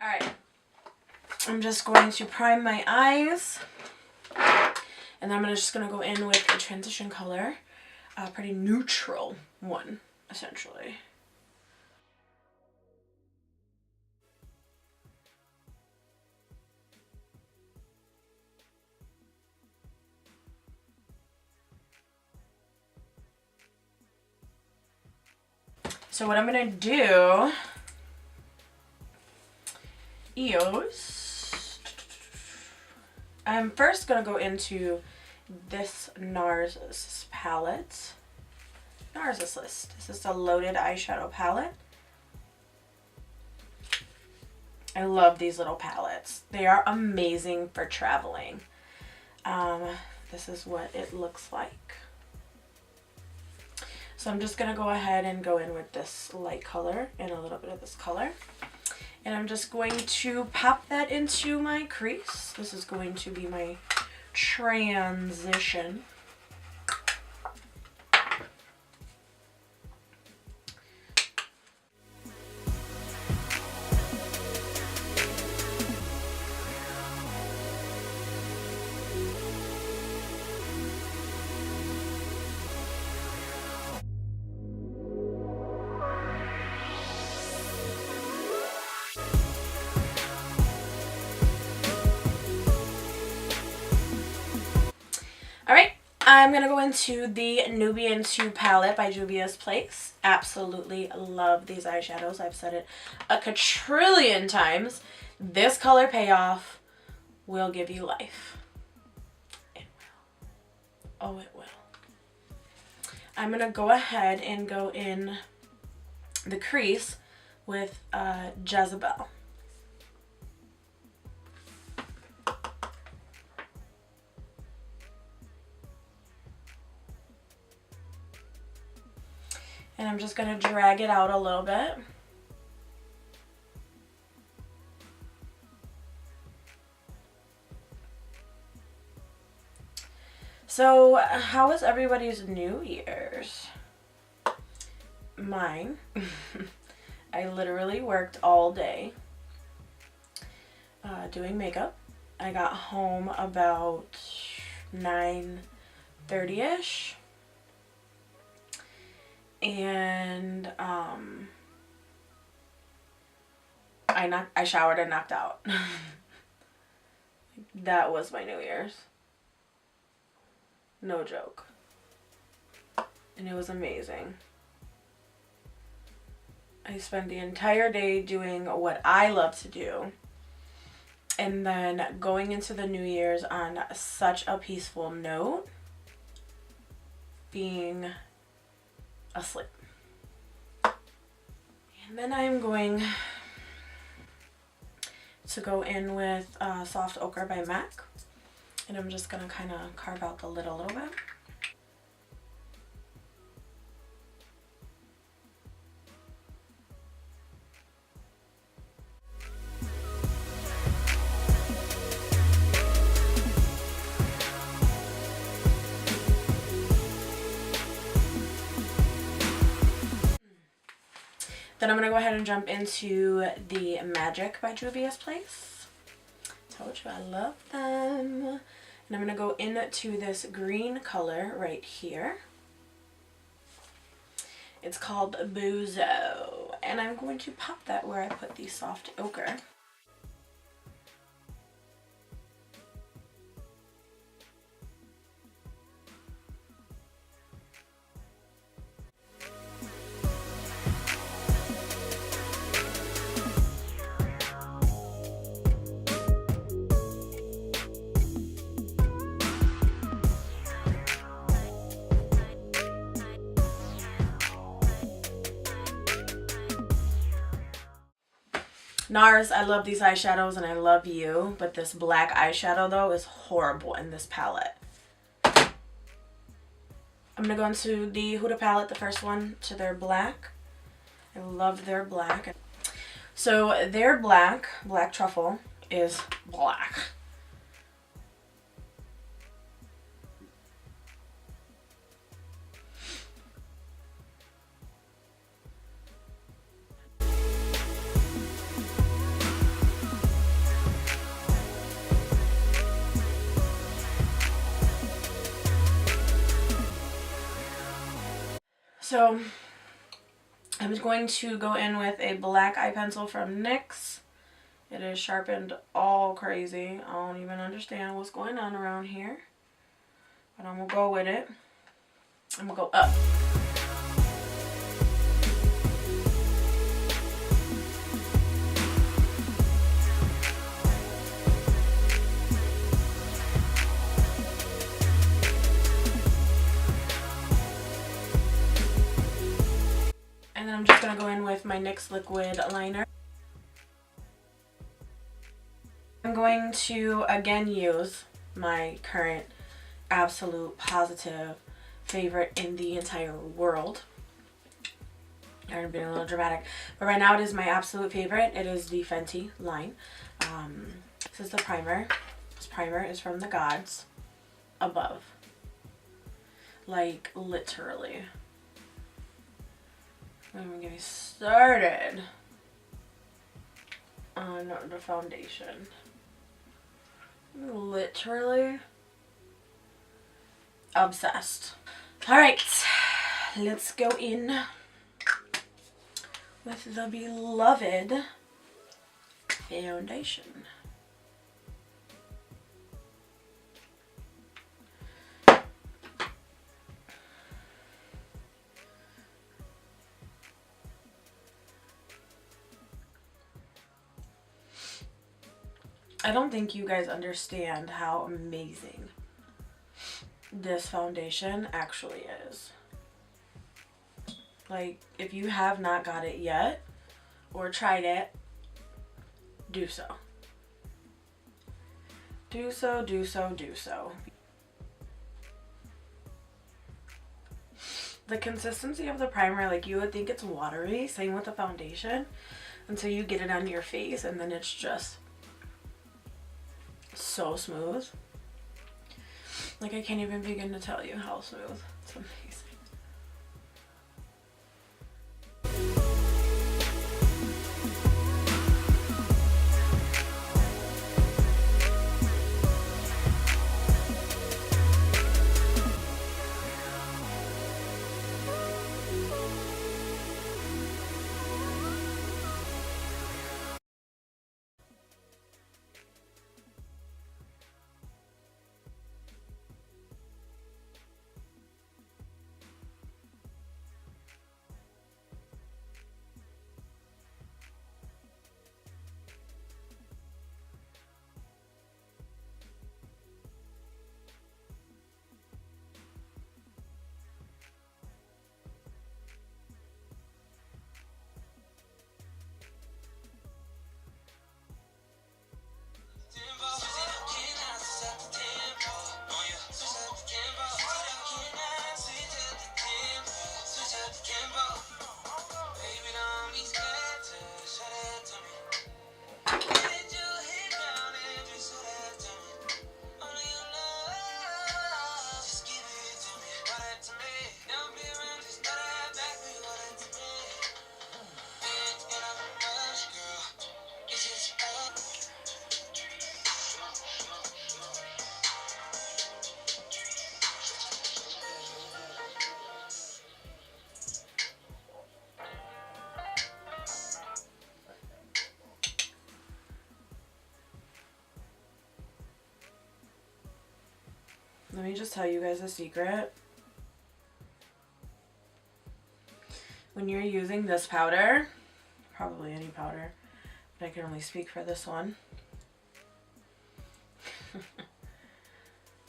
Alright, I'm just going to prime my eyes. And then I'm just going to go in with a transition color. A pretty neutral one, essentially. So what I'm going to do is, I'm first going to go into this Nars palette. Nars List. This is a loaded eyeshadow palette. I love these little palettes. They are amazing for traveling. This is what it looks like. So I'm just going to go ahead and go in with this light color and a little bit of this color. And I'm just going to pop that into my crease. This is going to be my transition. Alright, I'm going to go into the Nubian 2 palette by Juvias Place. Absolutely love these eyeshadows. I've said it a quadrillion times. This color payoff will give you life. It will. Oh, it will. I'm going to go ahead and go in the crease with Jezebel. And I'm just going to drag it out a little bit. So, how was everybody's New Year's? Mine. I literally worked all day doing makeup. I got home about 9:30ish. And I showered and knocked out. That was my New Year's. No joke. And it was amazing. I spent the entire day doing what I love to do. And then going into the New Year's on such a peaceful note. Being asleep. And then I'm going to go in with Soft Ochre by MAC. And I'm just going to kind of carve out the lid a little bit. Then I'm going to go ahead and jump into the Magic by Juvias Place. Told you I love them. And I'm going to go into this green color right here. It's called Bozo. And I'm going to pop that where I put the Soft Ochre. Nars, I love these eyeshadows and I love you, but this black eyeshadow though is horrible in this palette. I'm going to go into the Huda palette, the first one, to their black. I love their black. So their black truffle, is black. So I'm going to go in with a black eye pencil from NYX. It is sharpened all crazy. I don't even understand what's going on around here. But I'm going to go with it. I'm going to go up. And then I'm just going to go in with my NYX liquid liner. I'm going to again use my current absolute positive favorite in the entire world. I'm being a little dramatic, but right now it is my absolute favorite. It is the Fenty line. This is the primer. This primer is from the gods above. Like, literally. Let me get me started on the foundation. Literally obsessed. Alright, let's go in with the beloved foundation. I don't think you guys understand how amazing this foundation actually is. Like, if you have not got it yet or tried it, do so. Do so, do so, do so. The consistency of the primer, like, you would think it's watery, same with the foundation, until you get it on your face, and then it's just so smooth. Like, I can't even begin to tell you how smooth. It's amazing. Let me just tell you guys a secret. When you're using this powder, probably any powder, but I can only speak for this one,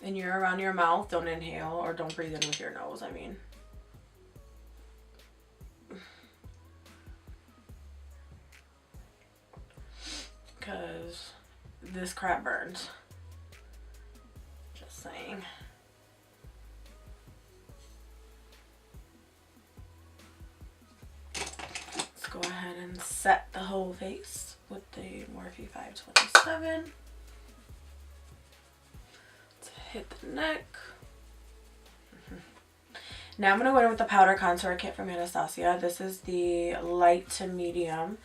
and you're around your mouth, don't inhale or don't breathe in with your nose, I mean. Because this crap burns. Just saying. Let's go ahead and set the whole face with the Morphe 527. Let's hit the neck. Now I'm going to go in with the powder contour kit from Anastasia. This is the light to medium.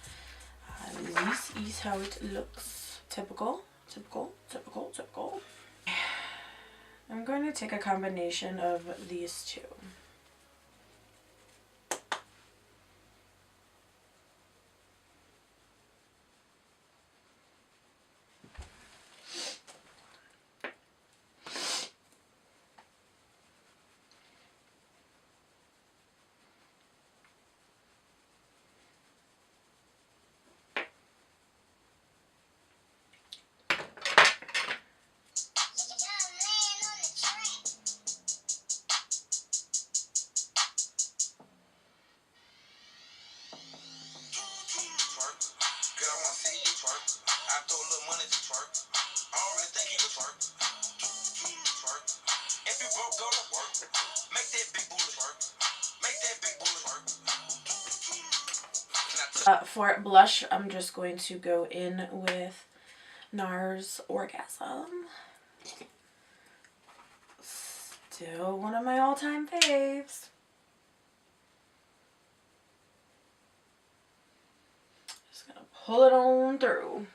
This is how it looks. Typical, typical, typical, typical. I'm going to take a combination of these two. For blush, I'm just going to go in with Nars Orgasm. Still one of my all-time faves. Just gonna pull it on through.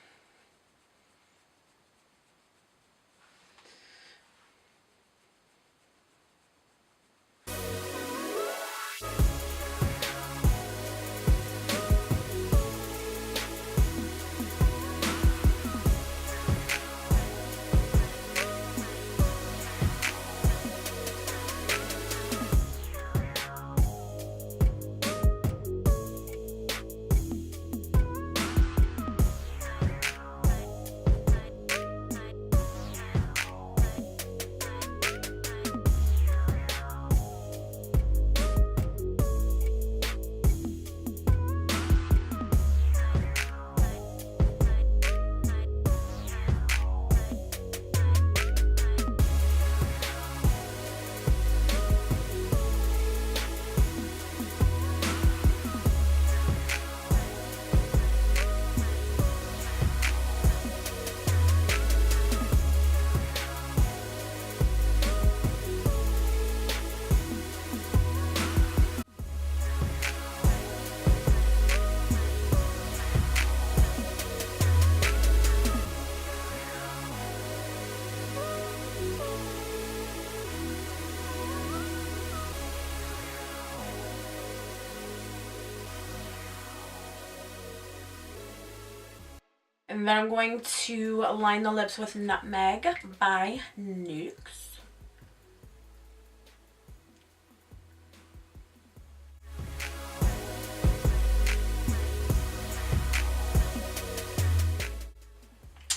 And then I'm going to line the lips with Nutmeg by Nyx.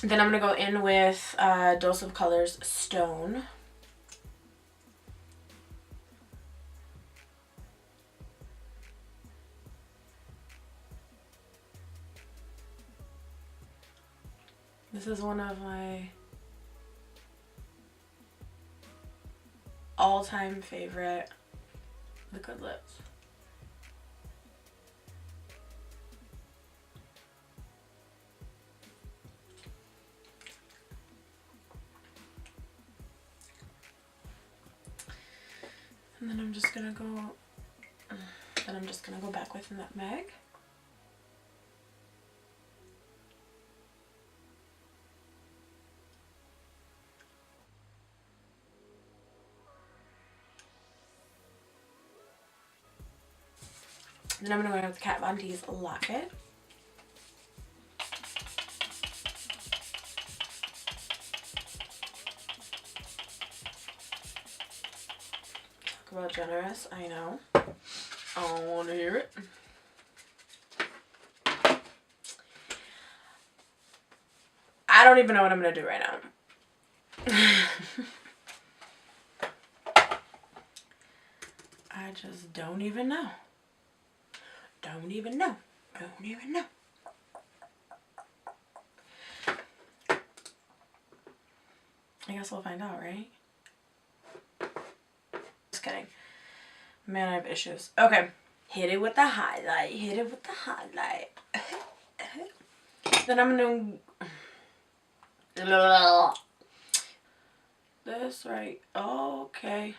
Then I'm going to go in with Dose of Colors Stone. This is one of my all-time favorite liquid lips. And then I'm just gonna go back with Nutmeg. Then I'm going to go with Kat Von D's Locket. Talk about generous, I know. I don't want to hear it. I don't even know what I'm going to do right now. I just don't even know. Don't even know. Don't even know. I guess we'll find out, right? Just kidding. Man, I have issues. Okay. Hit it with the highlight. Hit it with the highlight. Then I'm going to... This right. Okay.